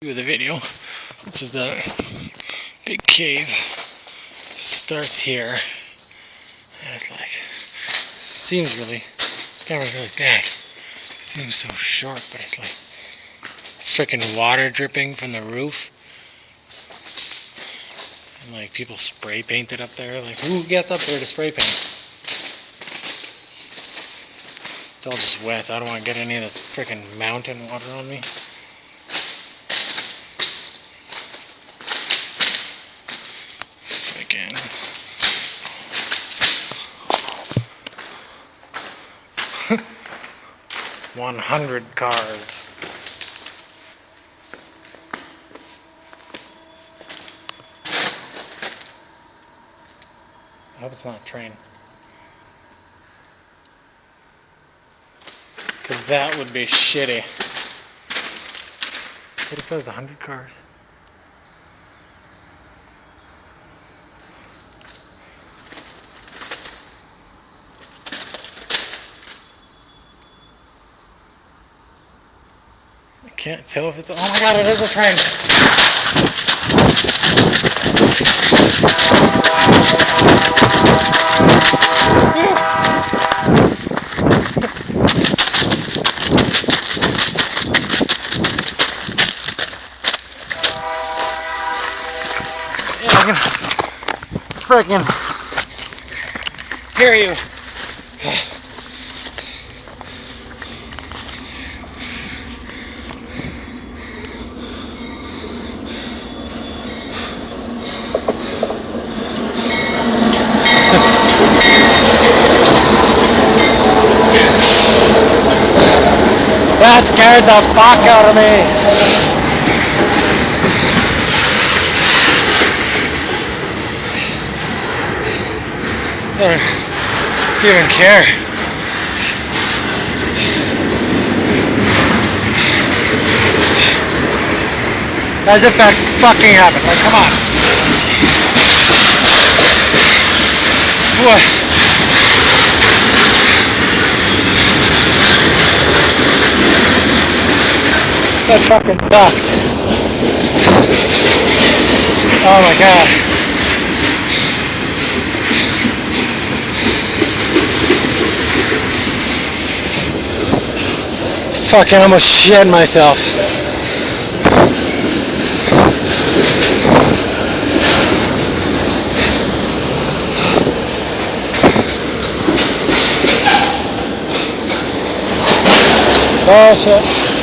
Of the video. This is the big cave. Starts here. And it's like, seems really, this camera's really big. Seems so short, but it's like freaking water dripping from the roof. And like people spray painted up there. Like, who gets up there to spray paint? It's all just wet. I don't want to get any of this freaking mountain water on me. Again. $100 cars. I hope it's not a train. Because that would be shitty. What it says, 100 cars. I can't tell if it's. Oh my god, it is a train! Yeah, I can freaking hear you. That scared the fuck out of me. I don't even care. As if that fucking happened. Like, come on. What? That fucking sucks. Oh my god. Fucking almost shit myself. Oh shit.